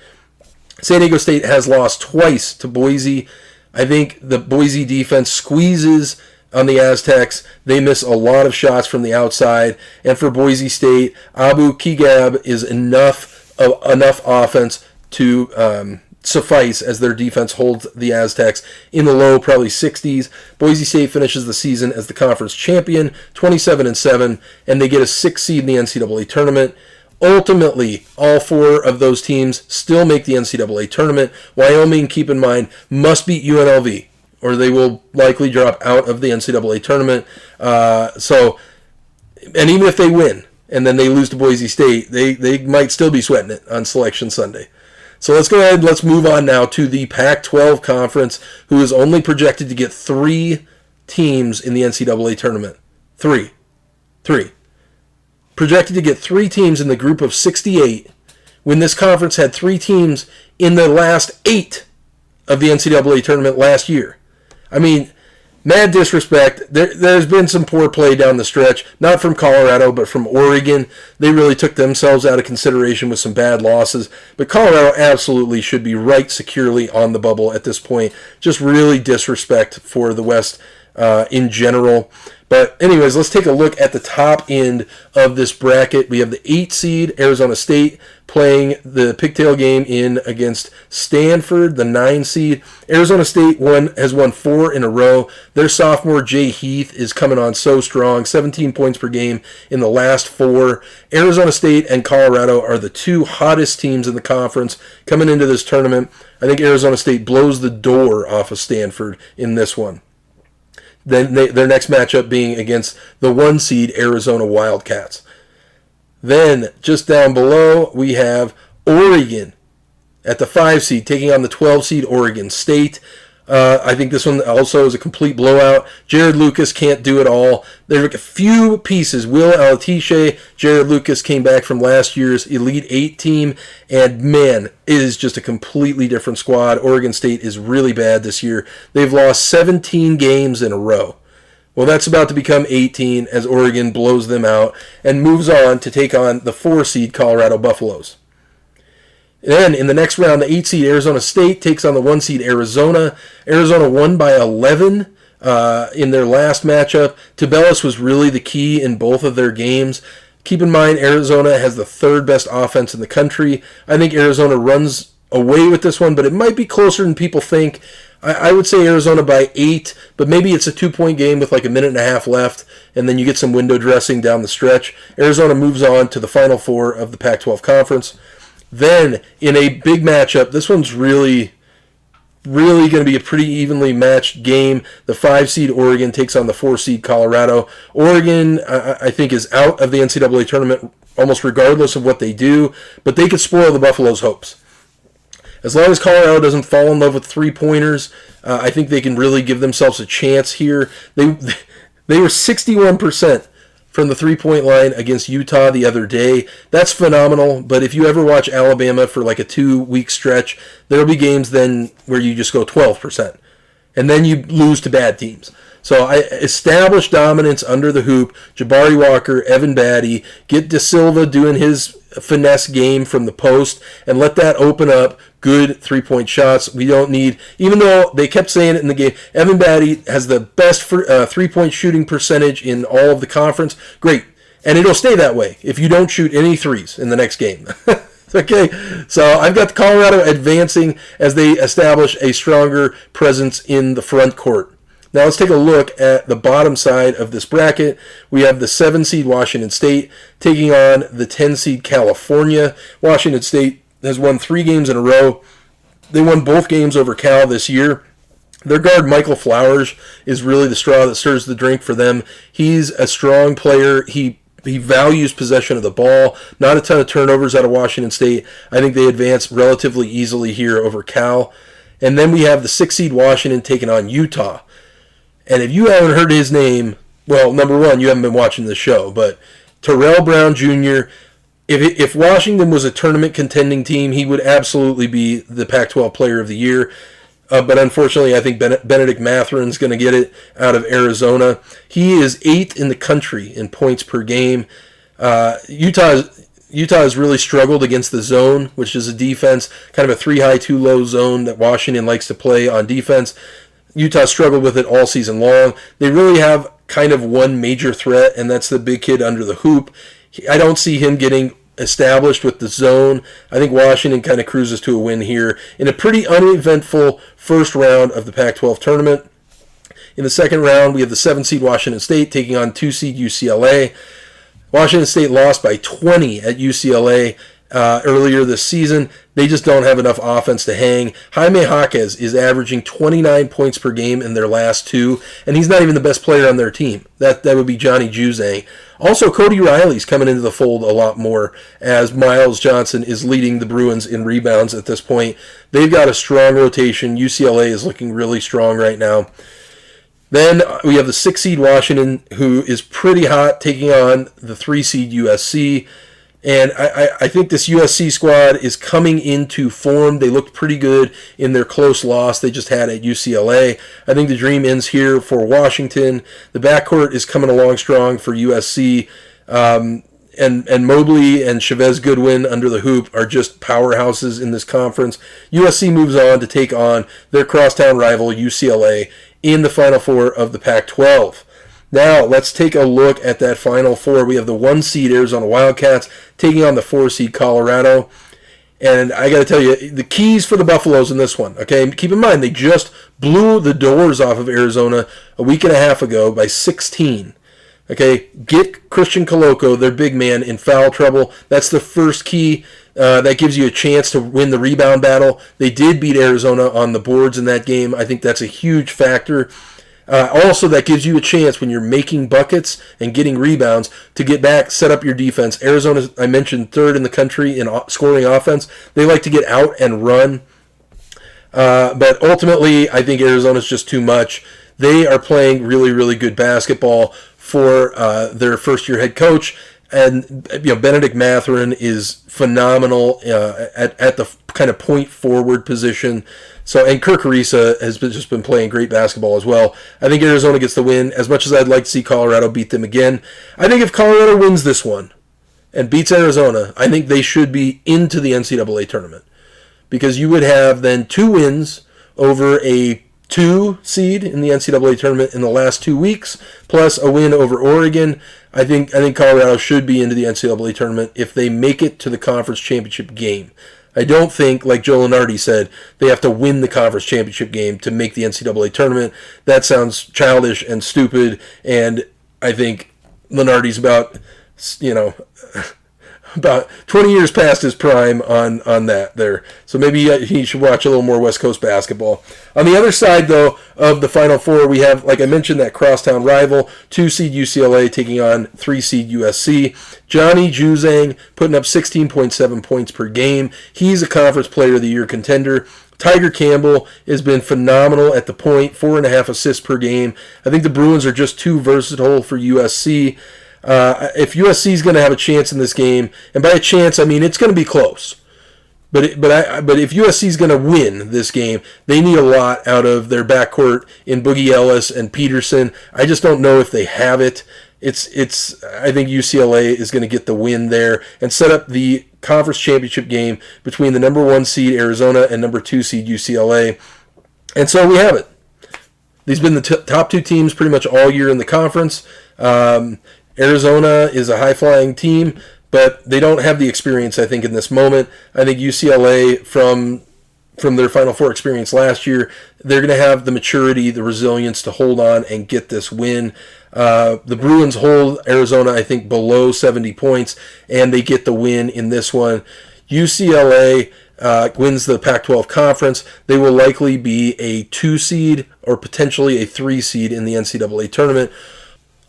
San Diego State has lost twice to Boise. I think the Boise defense squeezes on the Aztecs. They miss a lot of shots from the outside. And for Boise State, Abu Kigab is enough offense to suffice as their defense holds the Aztecs in the low, probably 60s. Boise State finishes the season as the conference champion, 27-7, and they get a 6th seed in the NCAA tournament. Ultimately, all 4 of those teams still make the NCAA tournament. Wyoming, keep in mind, must beat UNLV, or they will likely drop out of the NCAA tournament. And even if they win, and then they lose to Boise State, they might still be sweating it on Selection Sunday. So let's go ahead and let's move on now to the Pac-12 Conference, who is only projected to get 3 teams in the NCAA tournament. 3. Projected to get 3 teams in the group of 68, when this conference had 3 teams in the last 8 of the NCAA tournament last year. I mean, mad disrespect. There's been some poor play down the stretch, not from Colorado, but from Oregon. They really took themselves out of consideration with some bad losses. But Colorado absolutely should be right securely on the bubble at this point. Just really disrespect for the West in general. But anyways, let's take a look at the top end of this bracket. We have the 8 seed, Arizona State, playing the pigtail game in against Stanford, the 9 seed. Arizona State has won 4 in a row. Their sophomore, Jay Heath, is coming on so strong, 17 points per game in the last 4. Arizona State and Colorado are the 2 hottest teams in the conference coming into this tournament. I think Arizona State blows the door off of Stanford in this one. Then their next matchup being against the 1 seed Arizona Wildcats. Then, just down below, we have Oregon at the 5 seed taking on the 12 seed Oregon State. I think this one also is a complete blowout. Jared Lucas can't do it all. There are a few pieces. Will Alatiche, Jared Lucas came back from last year's Elite 8 team, and man, it is just a completely different squad. Oregon State is really bad this year. They've lost 17 games in a row. Well, that's about to become 18 as Oregon blows them out and moves on to take on the 4 seed Colorado Buffaloes. Then, in the next round, the 8 seed Arizona State takes on the 1 seed Arizona. Arizona won by 11 in their last matchup. Tabellis was really the key in both of their games. Keep in mind, Arizona has the 3rd best offense in the country. I think Arizona runs away with this one, but it might be closer than people think. I would say Arizona by 8, but maybe it's a 2-point game with like a minute and a half left, and then you get some window dressing down the stretch. Arizona moves on to the Final 4 of the Pac-12 Conference. Then, in a big matchup, this one's really going to be a pretty evenly matched game. The 5 seed Oregon takes on the 4 seed Colorado. Oregon, I think, is out of the NCAA tournament almost regardless of what they do, but they could spoil the Buffaloes' hopes. As long as Colorado doesn't fall in love with 3-pointers, I think they can really give themselves a chance here. They were 61% from the 3-point line against Utah the other day. That's phenomenal, but if you ever watch Alabama for like a 2-week stretch, there'll be games then where you just go 12%, and then you lose to bad teams. So I establish dominance under the hoop. Jabari Walker, Evan Batty, get De Silva doing his finesse game from the post, and let that open up good 3-point shots. We don't need, even though they kept saying it in the game, Evan Batty has the best 3-point shooting percentage in all of the conference. Great. And it'll stay that way if you don't shoot any threes in the next game. Okay, so I've got Colorado advancing as they establish a stronger presence in the front court. Now let's take a look at the bottom side of this bracket. We have the 7 seed Washington State taking on the 10 seed California. Washington State has won 3 games in a row. They won both games over Cal this year. Their guard, Michael Flowers, is really the straw that stirs the drink for them. He's a strong player. He He values possession of the ball. Not a ton of turnovers out of Washington State. I think they advance relatively easily here over Cal. And then we have the 6 seed Washington taking on Utah. And if you haven't heard his name, well, number one, you haven't been watching the show, but Terrell Brown Jr., if Washington was a tournament contending team, he would absolutely be the Pac-12 Player of the Year. But unfortunately, I think Benedict Matherin's going to get it out of Arizona. He is 8th in the country in points per game. Utah has really struggled against the zone, which is a defense, kind of a 3-high, 2-low zone that Washington likes to play on defense. Utah struggled with it all season long. They really have kind of one major threat, and that's the big kid under the hoop. I don't see him getting established with the zone. I think Washington kind of cruises to a win here in a pretty uneventful first round of the Pac-12 tournament. In the second round, we have the 7 seed Washington State taking on 2 seed UCLA. Washington State lost by 20 at UCLA earlier this season. They just don't have enough offense to hang. Jaime Jaquez is averaging 29 points per game in their last 2, and he's not even the best player on their team. That would be Johnny Juzang. Also, Cody Riley's coming into the fold a lot more as Miles Johnson is leading the Bruins in rebounds at this point. They've got a strong rotation. UCLA is looking really strong right now. Then we have the 6 seed Washington, who is pretty hot, taking on the 3 seed USC. And I think this USC squad is coming into form. They looked pretty good in their close loss they just had at UCLA. I think the dream ends here for Washington. The backcourt is coming along strong for USC. And Mobley and Chavez Goodwin under the hoop are just powerhouses in this conference. USC moves on to take on their crosstown rival UCLA in the Final Four of the Pac-12. Now, let's take a look at that Final Four. We have the 1 seed Arizona Wildcats taking on the 4 seed Colorado. And I got to tell you, the keys for the Buffaloes in this one, okay? Keep in mind, they just blew the doors off of Arizona a week and a half ago by 16. Okay, get Christian Coloco, their big man, in foul trouble. That's the first key. That gives you a chance to win the rebound battle. They did beat Arizona on the boards in that game. I think that's a huge factor. Also, that gives you a chance when you're making buckets and getting rebounds to get back, set up your defense. Arizona, I mentioned, 3rd in the country in scoring offense. They like to get out and run. But ultimately, I think Arizona's just too much. They are playing really, really good basketball for their first-year head coach. And Benedict Matherin is phenomenal at the kind of point forward position. So, and Kirk Ariza has just been playing great basketball as well. I think Arizona gets the win. As much as I'd like to see Colorado beat them again, I think if Colorado wins this one and beats Arizona, I think they should be into the NCAA tournament, because you would have then 2 wins over a 2 seed in the NCAA tournament in the last 2 weeks, plus a win over Oregon. I think Colorado should be into the NCAA tournament if they make it to the conference championship game. I don't think, like Joe Lunardi said, they have to win the conference championship game to make the NCAA tournament. That sounds childish and stupid, and I think Lunardi's about 20 years past his prime on that there. So maybe he should watch a little more West Coast basketball. On the other side, though, of the Final Four, we have, like I mentioned, that crosstown rival, 2 seed UCLA taking on 3 seed USC. Johnny Juzang putting up 16.7 points per game. He's a Conference Player of the Year contender. Tiger Campbell has been phenomenal at the point, 4.5 assists per game. I think the Bruins are just too versatile for USC. If USC is going to have a chance in this game, and by a chance I mean it's going to be close, but if USC is going to win this game, they need a lot out of their backcourt in Boogie Ellis and Peterson. I just don't know if they have it. I think UCLA is going to get the win there and set up the conference championship game between the number 1 seed Arizona and number 2 seed UCLA. And so we have it. These have been the top 2 teams pretty much all year in the conference. Arizona is a high-flying team, but they don't have the experience, I think, in this moment. I think UCLA, from their Final Four experience last year, they're going to have the maturity, the resilience to hold on and get this win. The Bruins hold Arizona, I think, below 70 points, and they get the win in this one. UCLA wins the Pac-12 Conference. They will likely be a 2 seed or potentially a 3 seed in the NCAA tournament.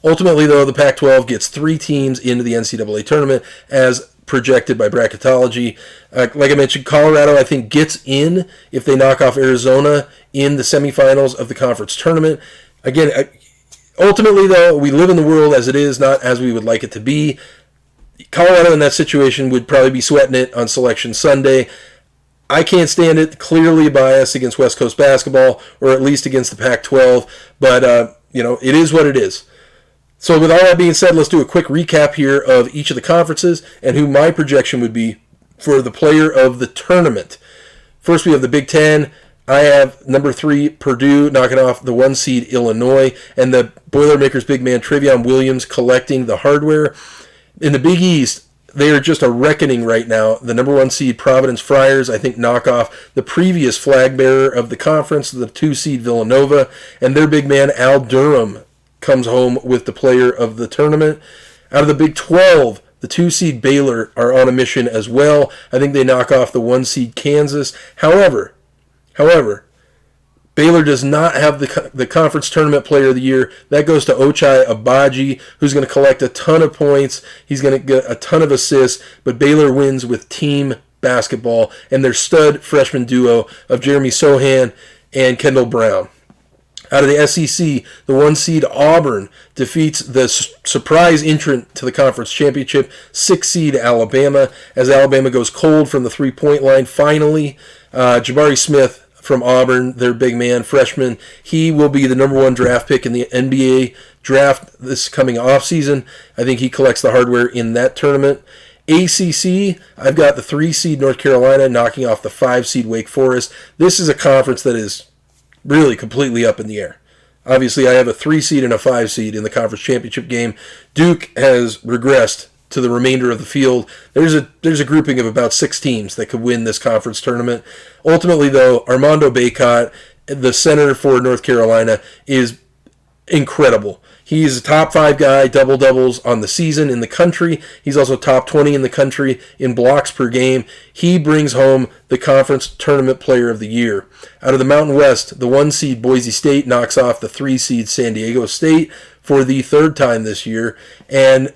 Ultimately, though, the Pac-12 gets 3 teams into the NCAA tournament as projected by bracketology. Like I mentioned, Colorado, I think, gets in if they knock off Arizona in the semifinals of the conference tournament. Again, ultimately, though, we live in the world as it is, not as we would like it to be. Colorado in that situation would probably be sweating it on Selection Sunday. I can't stand it. Clearly biased against West Coast basketball, or at least against the Pac-12. But, it is what it is. So with all that being said, let's do a quick recap here of each of the conferences and who my projection would be for the player of the tournament. First, we have the Big Ten. I have number 3, Purdue, knocking off the 1 seed Illinois, and the Boilermakers big man Trevion Williams collecting the hardware. In the Big East, they are just a reckoning right now. The number 1 seed Providence Friars, I think, knock off the previous flag bearer of the conference, the 2 seed Villanova, and their big man Al Durham comes home with the player of the tournament. Out of the Big 12, the 2 seed Baylor are on a mission as well. I think they knock off the 1 seed Kansas. However, Baylor does not have the conference tournament player of the year. That goes to Ochai Agbaji, who's going to collect a ton of points. He's going to get a ton of assists, but Baylor wins with team basketball and their stud freshman duo of Jeremy Sohan and Kendall Brown. Out of the SEC, the 1 seed Auburn defeats the surprise entrant to the conference championship, 6 seed Alabama, as Alabama goes cold from the 3-point line. Finally, Jabari Smith from Auburn, their big man, freshman, he will be the number 1 draft pick in the NBA draft this coming offseason. I think he collects the hardware in that tournament. ACC, I've got the 3 seed North Carolina knocking off the 5 seed Wake Forest. This is a conference that is really completely up in the air. Obviously, I have a 3 seed and a 5 seed in the conference championship game. Duke has regressed to the remainder of the field. There's a grouping of about 6 teams that could win this conference tournament. Ultimately, though, Armando Bacot, the center for North Carolina, is incredible. He's a top 5 guy, double-doubles on the season in the country. He's also top 20 in the country in blocks per game. He brings home the conference tournament player of the year. Out of the Mountain West, the 1 seed Boise State knocks off the 3 seed San Diego State for the 3rd time this year. And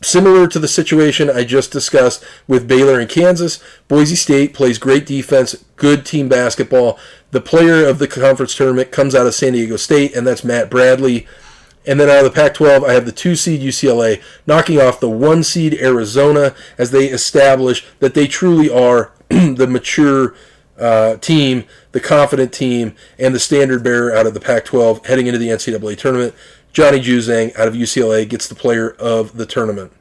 similar to the situation I just discussed with Baylor and Kansas, Boise State plays great defense, good team basketball. The player of the conference tournament comes out of San Diego State, and that's Matt Bradley. And then out of the Pac-12, I have the 2 seed UCLA knocking off the 1 seed Arizona as they establish that they truly are the mature team, the confident team, and the standard bearer out of the Pac-12 heading into the NCAA tournament. Johnny Juzang out of UCLA gets the player of the tournament.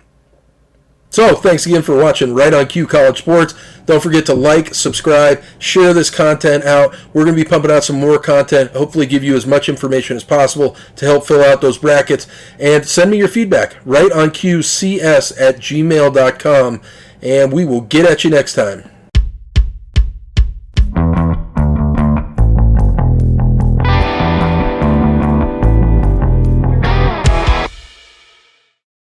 So, thanks again for watching Right on Cue College Sports. Don't forget to like, subscribe, share this content out. We're going to be pumping out some more content, hopefully give you as much information as possible to help fill out those brackets. And send me your feedback, rightoncuecs@gmail.com, and we will get at you next time.